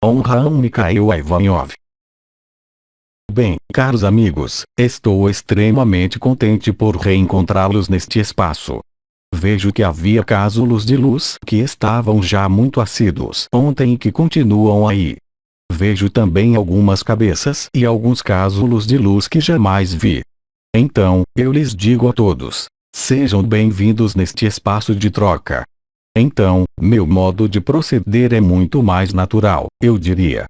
Honra Mikhail Ivanov. Bem, caros amigos, estou extremamente contente por reencontrá-los neste espaço. Vejo que havia cásulos de luz que estavam já muito assíduos ontem e que continuam aí. Vejo também algumas cabeças e alguns cásulos de luz que jamais vi. Então, eu lhes digo a todos: sejam bem-vindos neste espaço de troca. Então, meu modo de proceder é muito mais natural, eu diria.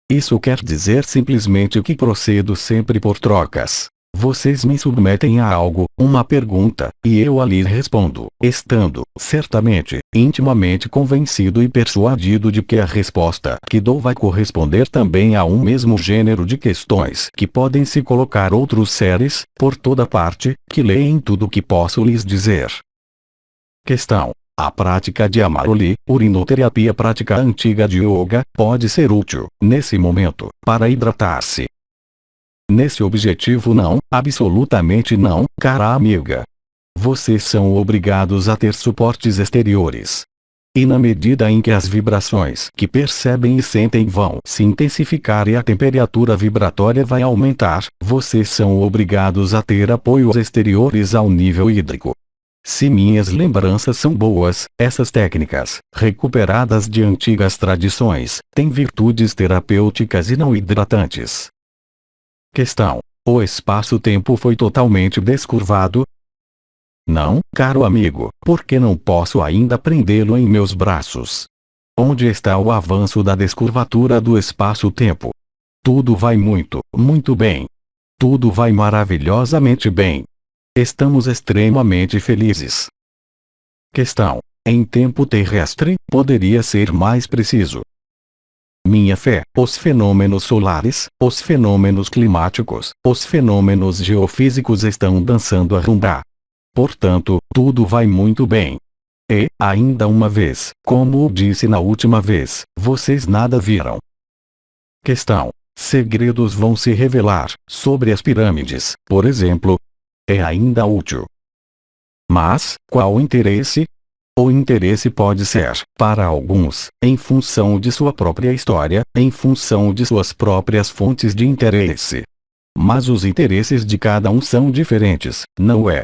Isso quer dizer simplesmente que procedo sempre por trocas. Vocês me submetem a algo, uma pergunta, e eu ali respondo, estando, certamente, intimamente convencido e persuadido de que a resposta que dou vai corresponder também a um mesmo gênero de questões que podem se colocar outros seres, por toda parte, que leem tudo o que posso lhes dizer. Questão: a prática de Amaroli, urinoterapia, prática antiga de yoga, pode ser útil, nesse momento, para hidratar-se. Nesse objetivo não, absolutamente não, cara amiga. Vocês são obrigados a ter suportes exteriores. E na medida em que as vibrações que percebem e sentem vão se intensificar e a temperatura vibratória vai aumentar, vocês são obrigados a ter apoios exteriores ao nível hídrico. Se minhas lembranças são boas, essas técnicas, recuperadas de antigas tradições, têm virtudes terapêuticas e não hidratantes. Questão: o espaço-tempo foi totalmente descurvado? Não, caro amigo, porque não posso ainda prendê-lo em meus braços. Onde está o avanço da descurvatura do espaço-tempo? Tudo vai muito, muito bem. Tudo vai maravilhosamente bem. Estamos extremamente felizes. Questão: em tempo terrestre, poderia ser mais preciso. Minha fé, os fenômenos solares, os fenômenos climáticos, os fenômenos geofísicos estão dançando a rumba. Portanto, tudo vai muito bem. E, ainda uma vez, como eu disse na última vez, vocês nada viram. Questão: segredos vão se revelar, sobre as pirâmides, por exemplo. É ainda útil. Mas, qual o interesse? O interesse pode ser, para alguns, em função de sua própria história, em função de suas próprias fontes de interesse. Mas os interesses de cada um são diferentes, não é?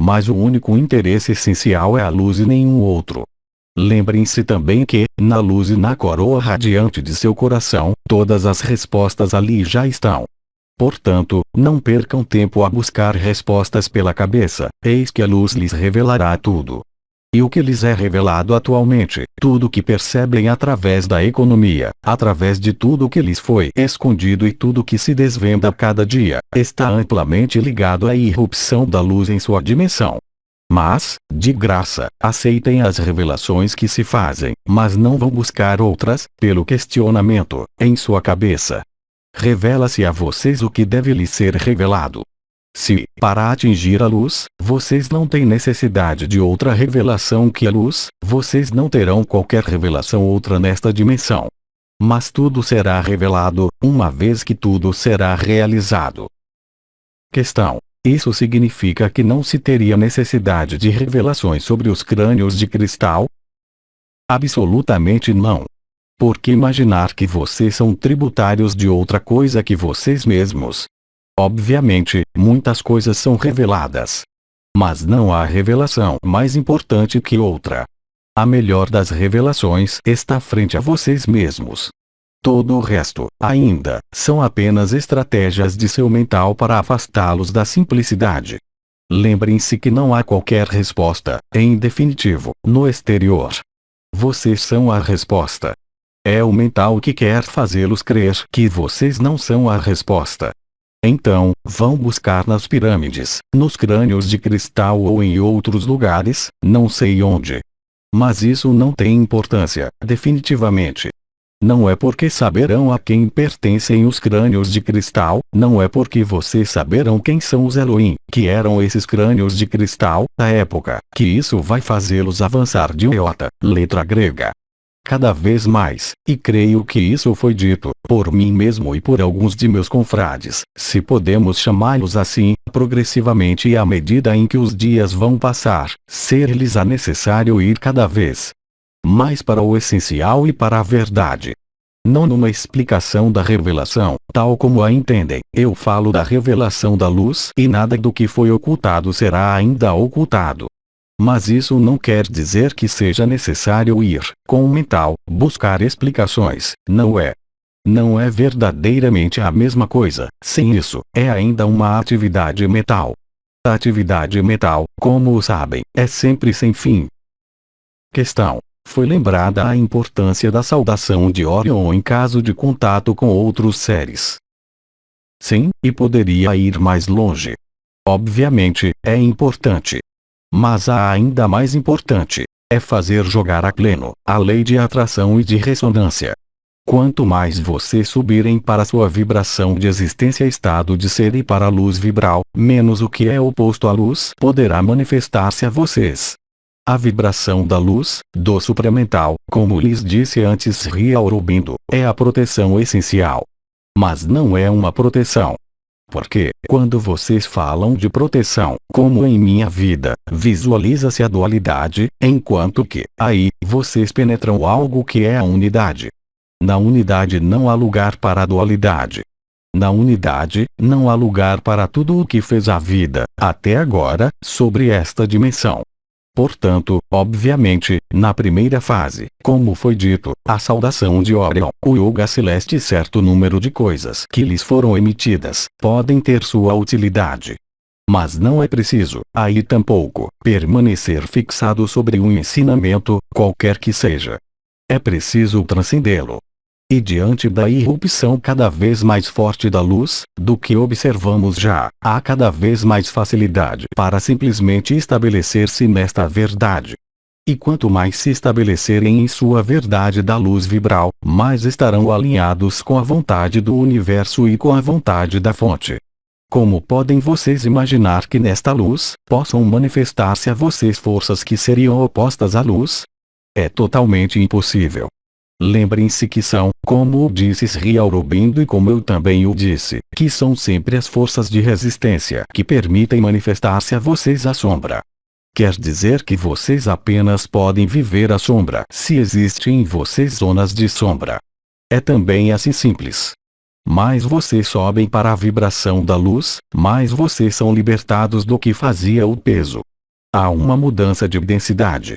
Mas o único interesse essencial é a luz e nenhum outro. Lembrem-se também que, na luz e na coroa radiante de seu coração, todas as respostas ali já estão. Portanto, não percam tempo a buscar respostas pela cabeça, eis que a luz lhes revelará tudo. E o que lhes é revelado atualmente, tudo o que percebem através da economia, através de tudo o que lhes foi escondido e tudo o que se desvenda a cada dia, está amplamente ligado à irrupção da luz em sua dimensão. Mas, de graça, aceitem as revelações que se fazem, mas não vão buscar outras, pelo questionamento, em sua cabeça. Revela-se a vocês o que deve lhes ser revelado. Se, para atingir a luz, vocês não têm necessidade de outra revelação que a luz, vocês não terão qualquer revelação outra nesta dimensão. Mas tudo será revelado, uma vez que tudo será realizado. Questão: isso significa que não se teria necessidade de revelações sobre os crânios de cristal? Absolutamente não. Por que imaginar que vocês são tributários de outra coisa que vocês mesmos? Obviamente, muitas coisas são reveladas. Mas não há revelação mais importante que outra. A melhor das revelações está frente a vocês mesmos. Todo o resto, ainda, são apenas estratégias de seu mental para afastá-los da simplicidade. Lembrem-se que não há qualquer resposta, em definitivo, no exterior. Vocês são a resposta. É o mental que quer fazê-los crer que vocês não são a resposta. Então, vão buscar nas pirâmides, nos crânios de cristal ou em outros lugares, não sei onde. Mas isso não tem importância, definitivamente. Não é porque saberão a quem pertencem os crânios de cristal, não é porque vocês saberão quem são os Elohim, que eram esses crânios de cristal, da época, que isso vai fazê-los avançar de iota, letra grega. Cada vez mais, e creio que isso foi dito, por mim mesmo e por alguns de meus confrades, se podemos chamá-los assim, progressivamente e à medida em que os dias vão passar, ser-lhes-á necessário ir cada vez mais para o essencial e para a verdade. Não numa explicação da revelação, tal como a entendem. Eu falo da revelação da luz e nada do que foi ocultado será ainda ocultado. Mas isso não quer dizer que seja necessário ir, com o mental, buscar explicações, não é. Não é verdadeiramente a mesma coisa. Sem isso, é ainda uma atividade mental. A atividade mental, como sabem, é sempre sem fim. Questão. Foi lembrada a importância da saudação de Orion em caso de contato com outros seres. Sim, e poderia ir mais longe. Obviamente, é importante. Mas a ainda mais importante é fazer jogar a pleno a lei de atração e de ressonância. Quanto mais vocês subirem para sua vibração de existência, estado de ser e para a luz vibral, menos o que é oposto à luz poderá manifestar-se a vocês. A vibração da luz, do supramental, como lhes disse antes Sri Aurobindo, é a proteção essencial. Mas não é uma proteção. Porque, quando vocês falam de proteção, como em minha vida, visualiza-se a dualidade, enquanto que, aí, vocês penetram algo que é a unidade. Na unidade não há lugar para a dualidade. Na unidade, não há lugar para tudo o que fez a vida, até agora, sobre esta dimensão. Portanto, obviamente, na primeira fase, como foi dito, a saudação de Orion, o Yoga Celeste e certo número de coisas que lhes foram emitidas, podem ter sua utilidade. Mas não é preciso, aí tampouco, permanecer fixado sobre um ensinamento, qualquer que seja. É preciso transcendê-lo. E diante da irrupção cada vez mais forte da luz, do que observamos já, há cada vez mais facilidade para simplesmente estabelecer-se nesta verdade. E quanto mais se estabelecerem em sua verdade da luz vibral, mais estarão alinhados com a vontade do universo e com a vontade da fonte. Como podem vocês imaginar que nesta luz, possam manifestar-se a vocês forças que seriam opostas à luz? É totalmente impossível. Lembrem-se que são, como o disse Sri Aurobindo e como eu também o disse, que são sempre as forças de resistência que permitem manifestar-se a vocês a sombra. Quer dizer que vocês apenas podem viver a sombra se existem em vocês zonas de sombra. É também assim simples. Mais vocês sobem para a vibração da luz, mais vocês são libertados do que fazia o peso. Há uma mudança de densidade.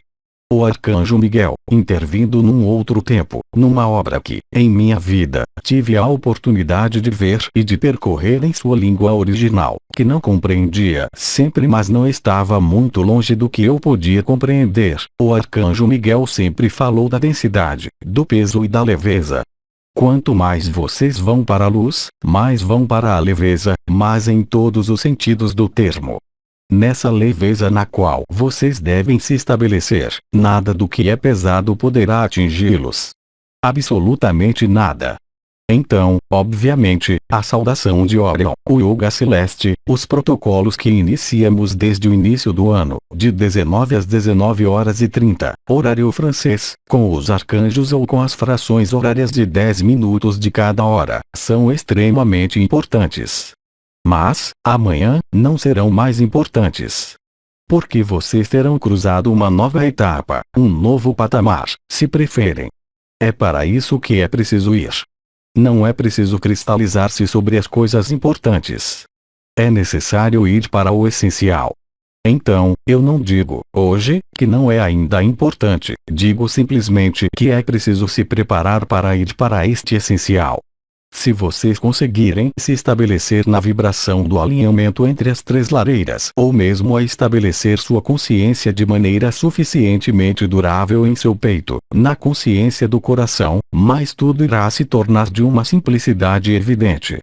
O Arcanjo Miguel, intervindo num outro tempo, numa obra que, em minha vida, tive a oportunidade de ver e de percorrer em sua língua original, que não compreendia sempre, mas não estava muito longe do que eu podia compreender. O Arcanjo Miguel sempre falou da densidade, do peso e da leveza. Quanto mais vocês vão para a luz, mais vão para a leveza, mas em todos os sentidos do termo. Nessa leveza na qual vocês devem se estabelecer, nada do que é pesado poderá atingi-los. Absolutamente nada. Então, obviamente, a saudação de Orion, o Yoga Celeste, os protocolos que iniciamos desde o início do ano, de 19 às 19h30, horário francês, com os arcanjos ou com as frações horárias de 10 minutos de cada hora, são extremamente importantes. Mas, amanhã, não serão mais importantes. Porque vocês terão cruzado uma nova etapa, um novo patamar, se preferem. É para isso que é preciso ir. Não é preciso cristalizar-se sobre as coisas importantes. É necessário ir para o essencial. Então, eu não digo, hoje, que não é ainda importante, digo simplesmente que é preciso se preparar para ir para este essencial. Se vocês conseguirem se estabelecer na vibração do alinhamento entre as três lareiras, ou mesmo a estabelecer sua consciência de maneira suficientemente durável em seu peito, na consciência do coração, mais tudo irá se tornar de uma simplicidade evidente.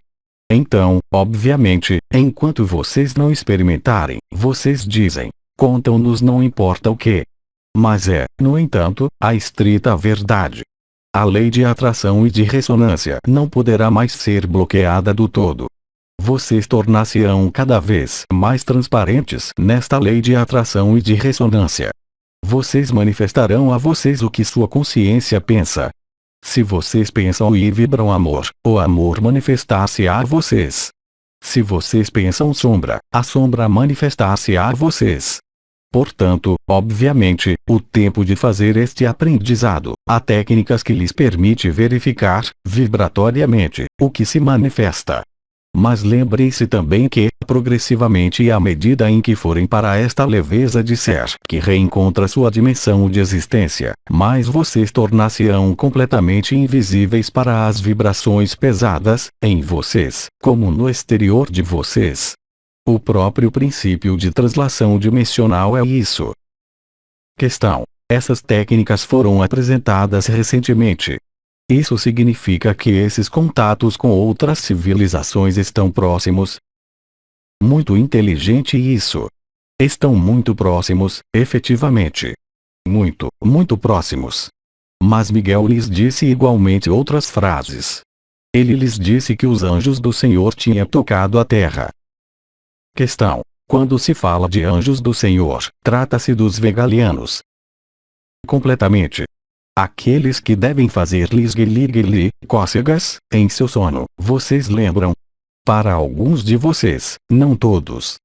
Então, obviamente, enquanto vocês não experimentarem, vocês dizem, contam-nos não importa o que. Mas é, no entanto, a estrita verdade. A lei de atração e de ressonância não poderá mais ser bloqueada do todo. Vocês tornar-se-ão cada vez mais transparentes nesta lei de atração e de ressonância. Vocês manifestarão a vocês o que sua consciência pensa. Se vocês pensam e vibram amor, o amor manifestar-se-á a vocês. Se vocês pensam sombra, a sombra manifestar-se-á a vocês. Portanto, obviamente, o tempo de fazer este aprendizado, há técnicas que lhes permite verificar, vibratoriamente, o que se manifesta. Mas lembre-se também que, progressivamente e à medida em que forem para esta leveza de ser que reencontra sua dimensão de existência, mais vocês tornar-se-ão completamente invisíveis para as vibrações pesadas, em vocês, como no exterior de vocês. O próprio princípio de translação dimensional é isso. Questão: essas técnicas foram apresentadas recentemente. Isso significa que esses contatos com outras civilizações estão próximos? Muito inteligente isso. Estão muito próximos, efetivamente. Muito, muito próximos. Mas Miguel lhes disse igualmente outras frases. Ele lhes disse que os anjos do Senhor tinham tocado a terra. Questão: quando se fala de anjos do Senhor, trata-se dos vegalianos. Completamente. Aqueles que devem fazer lisguili cócegas, em seu sono, vocês lembram? Para alguns de vocês, não todos.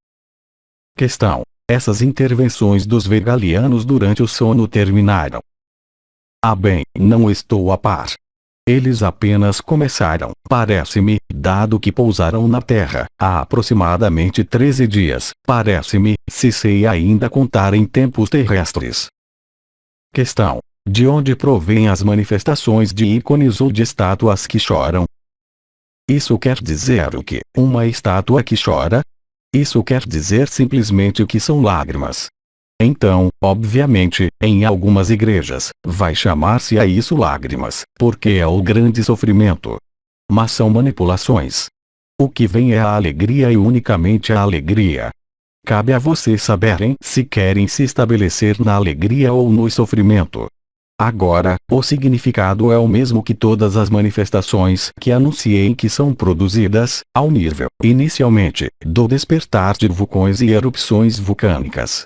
Questão: essas intervenções dos vegalianos durante o sono terminaram? Ah bem, não estou a par. Eles apenas começaram, parece-me, dado que pousaram na Terra, há aproximadamente 13 dias, parece-me, se sei ainda contar em tempos terrestres. Questão: de onde provêm as manifestações de ícones ou de estátuas que choram? Isso quer dizer o quê? Uma estátua que chora? Isso quer dizer simplesmente que são lágrimas. Então, obviamente, em algumas igrejas, vai chamar-se a isso lágrimas, porque é o grande sofrimento. Mas são manipulações. O que vem é a alegria e unicamente a alegria. Cabe a vocês saberem se querem se estabelecer na alegria ou no sofrimento. Agora, o significado é o mesmo que todas as manifestações que anunciei que são produzidas, ao nível, inicialmente, do despertar de vulcões e erupções vulcânicas.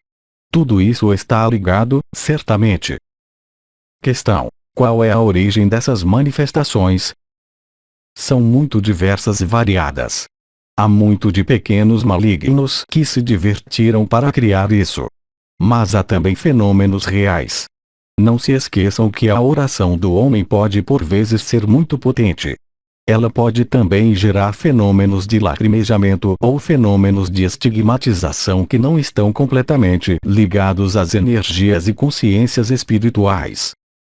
Tudo isso está ligado, certamente. Questão: qual é a origem dessas manifestações? São muito diversas e variadas. Há muito de pequenos malignos que se divertiram para criar isso. Mas há também fenômenos reais. Não se esqueçam que a oração do homem pode por vezes ser muito potente. Ela pode também gerar fenômenos de lacrimejamento ou fenômenos de estigmatização que não estão completamente ligados às energias e consciências espirituais.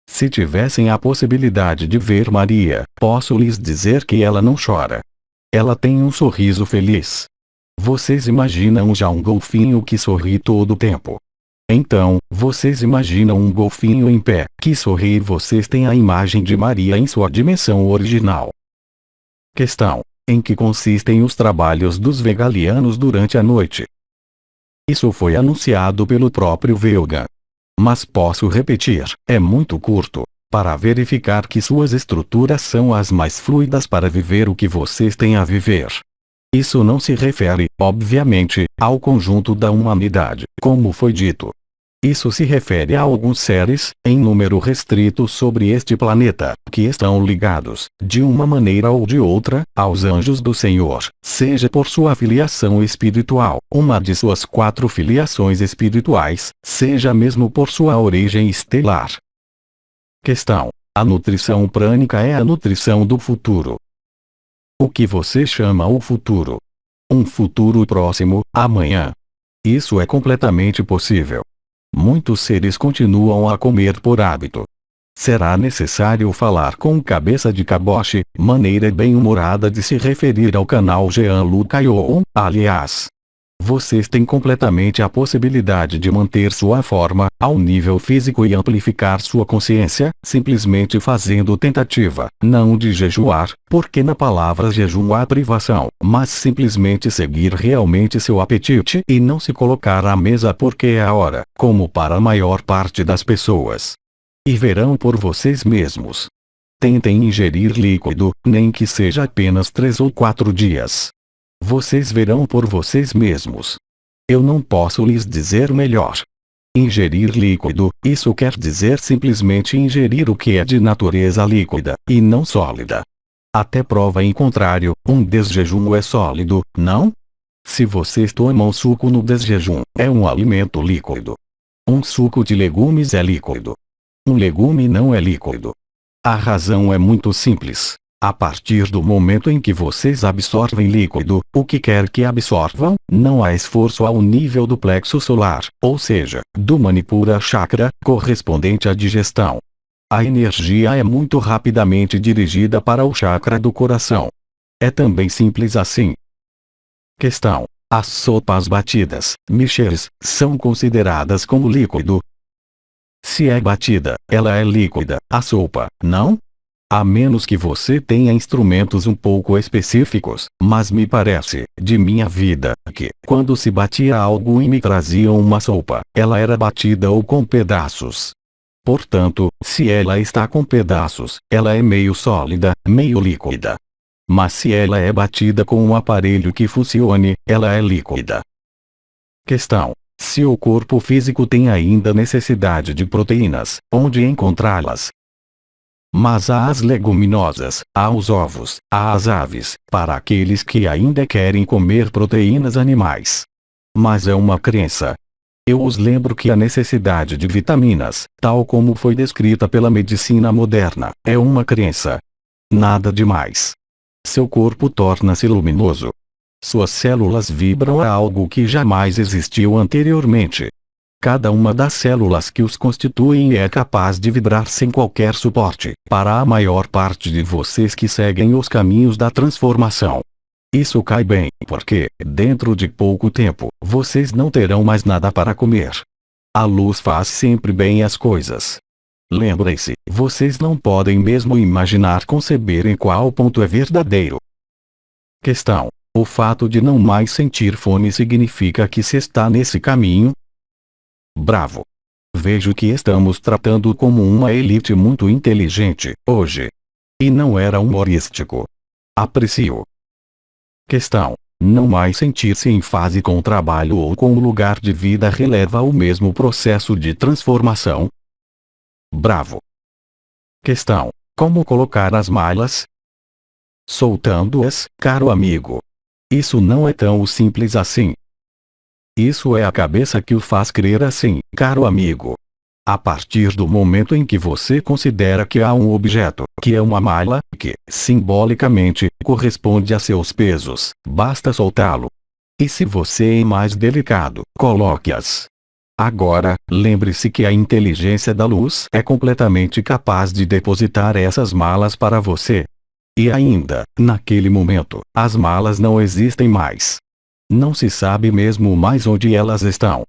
Se tivessem a possibilidade de ver Maria, posso lhes dizer que ela não chora. Ela tem um sorriso feliz. Vocês imaginam já um golfinho que sorri todo o tempo? Então, vocês imaginam um golfinho em pé, que sorri e vocês têm a imagem de Maria em sua dimensão original. Questão: em que consistem os trabalhos dos vegalianos durante a noite? Isso foi anunciado pelo próprio Velgan. Mas posso repetir, é muito curto, para verificar que suas estruturas são as mais fluidas para viver o que vocês têm a viver. Isso não se refere, obviamente, ao conjunto da humanidade, como foi dito. Isso se refere a alguns seres, em número restrito sobre este planeta, que estão ligados, de uma maneira ou de outra, aos anjos do Senhor, seja por sua filiação espiritual, uma de suas 4 filiações espirituais, seja mesmo por sua origem estelar. Questão: a nutrição prânica é a nutrição do futuro. O que você chama o futuro? Um futuro próximo, amanhã. Isso é completamente possível. Muitos seres continuam a comer por hábito. Será necessário falar com cabeça de caboche, maneira bem-humorada de se referir ao canal Jean-Luc Ayon, aliás. Vocês têm completamente a possibilidade de manter sua forma, ao nível físico e amplificar sua consciência, simplesmente fazendo tentativa, não de jejuar, porque na palavra jejum há privação, mas simplesmente seguir realmente seu apetite e não se colocar à mesa porque é a hora, como para a maior parte das pessoas. E verão por vocês mesmos. Tentem ingerir líquido, nem que seja apenas 3 ou 4 dias. Vocês verão por vocês mesmos. Eu não posso lhes dizer melhor. Ingerir líquido, isso quer dizer simplesmente ingerir o que é de natureza líquida, e não sólida. Até prova em contrário, um desjejum é sólido, não? Se vocês tomam suco no desjejum, é um alimento líquido. Um suco de legumes é líquido. Um legume não é líquido. A razão é muito simples. A partir do momento em que vocês absorvem líquido, o que quer que absorvam, não há esforço ao nível do plexo solar, ou seja, do Manipura Chakra, correspondente à digestão. A energia é muito rapidamente dirigida para o chakra do coração. É também simples assim. Questão: as sopas batidas, mixers, são consideradas como líquido? Se é batida, ela é líquida, a sopa, não? A menos que você tenha instrumentos um pouco específicos, mas me parece, de minha vida, que, quando se batia algo e me traziam uma sopa, ela era batida ou com pedaços. Portanto, se ela está com pedaços, ela é meio sólida, meio líquida. Mas se ela é batida com um aparelho que funcione, ela é líquida. Questão: se o corpo físico tem ainda necessidade de proteínas, onde encontrá-las? Mas há as leguminosas, há os ovos, há as aves, para aqueles que ainda querem comer proteínas animais. Mas é uma crença. Eu os lembro que a necessidade de vitaminas, tal como foi descrita pela medicina moderna, é uma crença. Nada demais. Seu corpo torna-se luminoso. Suas células vibram a algo que jamais existiu anteriormente. Cada uma das células que os constituem é capaz de vibrar sem qualquer suporte, para a maior parte de vocês que seguem os caminhos da transformação. Isso cai bem, porque, dentro de pouco tempo, vocês não terão mais nada para comer. A luz faz sempre bem as coisas. Lembrem-se, vocês não podem mesmo imaginar conceber em qual ponto é verdadeiro. Questão: o fato de não mais sentir fome significa que se está nesse caminho? Bravo. Vejo que estamos tratando como uma elite muito inteligente, hoje. E não era humorístico. Aprecio. Questão: não mais sentir-se em fase com o trabalho ou com o lugar de vida releva ao mesmo processo de transformação? Bravo. Questão: como colocar as malas? Soltando-as, caro amigo. Isso não é tão simples assim. Isso é a cabeça que o faz crer assim, caro amigo. A partir do momento em que você considera que há um objeto, que é uma mala, que, simbolicamente, corresponde a seus pesos, basta soltá-lo. E se você é mais delicado, coloque-as. Agora, lembre-se que a inteligência da luz é completamente capaz de depositar essas malas para você. E ainda, naquele momento, as malas não existem mais. Não se sabe mesmo mais onde elas estão.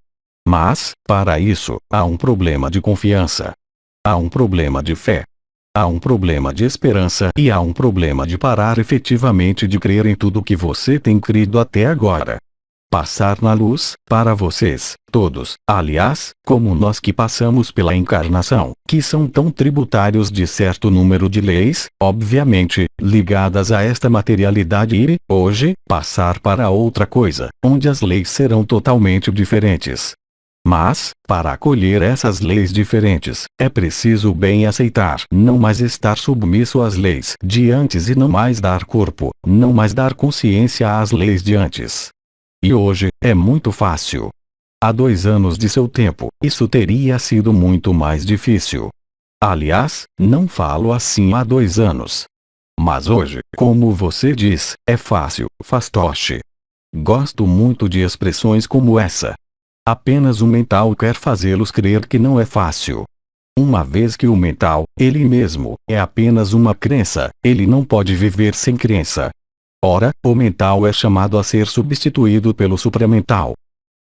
Mas, para isso, há um problema de confiança. Há um problema de fé. Há um problema de esperança e há um problema de parar efetivamente de crer em tudo que você tem crido até agora. Passar na luz, para vocês, todos, aliás, como nós que passamos pela encarnação, que são tão tributários de certo número de leis, obviamente, ligadas a esta materialidade e, hoje, passar para outra coisa, onde as leis serão totalmente diferentes. Mas, para acolher essas leis diferentes, é preciso bem aceitar não mais estar submisso às leis de antes e não mais dar corpo, não mais dar consciência às leis de antes. E hoje, é muito fácil. Há 2 anos de seu tempo, isso teria sido muito mais difícil. Aliás, não falo assim há 2 anos. Mas hoje, como você diz, é fácil, fastoche. Gosto muito de expressões como essa. Apenas o mental quer fazê-los crer que não é fácil. Uma vez que o mental, ele mesmo, é apenas uma crença, ele não pode viver sem crença. Ora, o mental é chamado a ser substituído pelo supramental.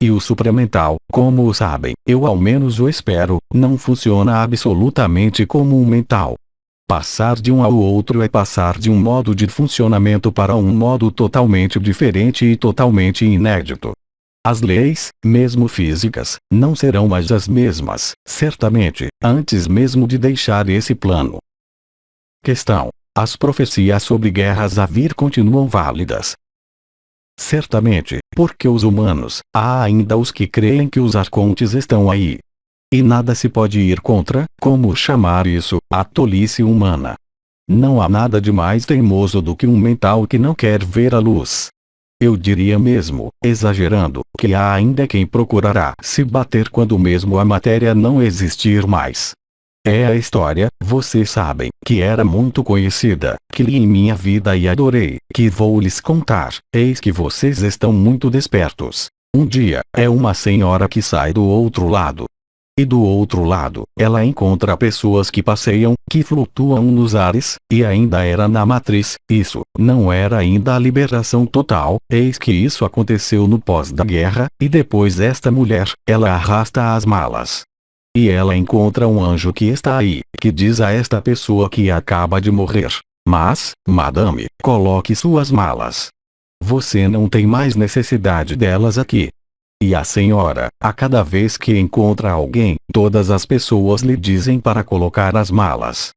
E o supramental, como sabem, eu ao menos o espero, não funciona absolutamente como um mental. Passar de um ao outro é passar de um modo de funcionamento para um modo totalmente diferente e totalmente inédito. As leis, mesmo físicas, não serão mais as mesmas, certamente, antes mesmo de deixar esse plano. Questão: as profecias sobre guerras a vir continuam válidas? Certamente, porque os humanos, há ainda os que creem que os arcontes estão aí. E nada se pode ir contra, como chamar isso, a tolice humana. Não há nada de mais teimoso do que um mental que não quer ver a luz. Eu diria mesmo, exagerando, que há ainda quem procurará se bater quando mesmo a matéria não existir mais. É a história, vocês sabem, que era muito conhecida, que li em minha vida e adorei, que vou lhes contar. Eis que vocês estão muito despertos. Um dia, é uma senhora que sai do outro lado. E do outro lado, ela encontra pessoas que passeiam, que flutuam nos ares, e ainda era na matriz. Isso não era ainda a liberação total. Eis que isso aconteceu no pós da guerra, e depois esta mulher, ela arrasta as malas. E ela encontra um anjo que está aí, que diz a esta pessoa que acaba de morrer: mas, madame, coloque suas malas. Você não tem mais necessidade delas aqui. E a senhora, a cada vez que encontra alguém, todas as pessoas lhe dizem para colocar as malas.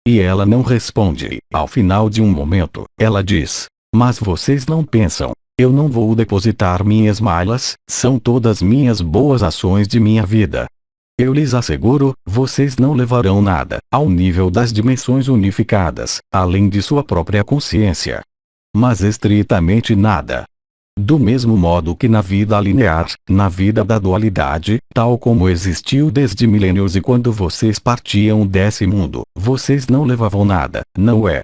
E ela não responde. Ao final de um momento, ela diz: mas vocês não pensam, eu não vou depositar minhas malas, são todas minhas boas ações de minha vida. Eu lhes asseguro, vocês não levarão nada, ao nível das dimensões unificadas, além de sua própria consciência. Mas estritamente nada. Do mesmo modo que na vida linear, na vida da dualidade, tal como existiu desde milênios e quando vocês partiam desse mundo, vocês não levavam nada, não é?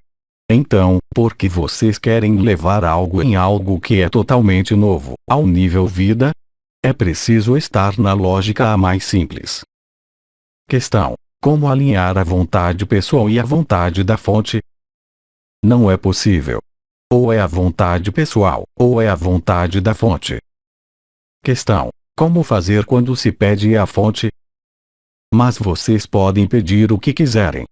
Então, por que vocês querem levar algo em algo que é totalmente novo, ao nível vida? É preciso estar na lógica a mais simples. Questão: como alinhar a vontade pessoal e a vontade da fonte? Não é possível. Ou é a vontade pessoal, ou é a vontade da fonte. Questão: como fazer quando se pede a fonte? Mas vocês podem pedir o que quiserem.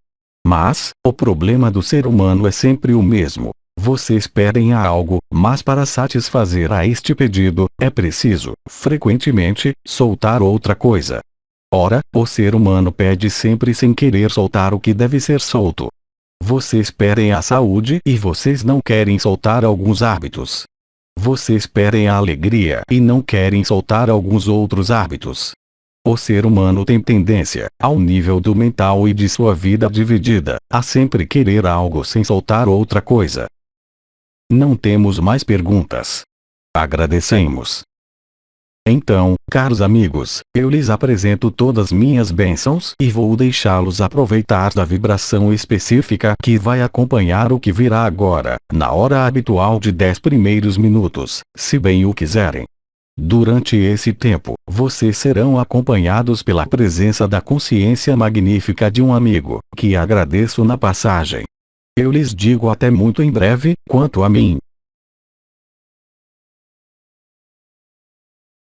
Mas, o problema do ser humano é sempre o mesmo. Vocês pedem a algo, mas para satisfazer a este pedido, é preciso, frequentemente, soltar outra coisa. Ora, o ser humano pede sempre sem querer soltar o que deve ser solto. Vocês pedem a saúde e vocês não querem soltar alguns hábitos. Vocês pedem a alegria e não querem soltar alguns outros hábitos. O ser humano tem tendência, ao nível do mental e de sua vida dividida, a sempre querer algo sem soltar outra coisa. Não temos mais perguntas. Agradecemos. Então, caros amigos, eu lhes apresento todas minhas bênçãos e vou deixá-los aproveitar da vibração específica que vai acompanhar o que virá agora, na hora habitual de 10 primeiros minutos, se bem o quiserem. Durante esse tempo, vocês serão acompanhados pela presença da consciência magnífica de um amigo, que agradeço na passagem. Eu lhes digo até muito em breve. Quanto a mim,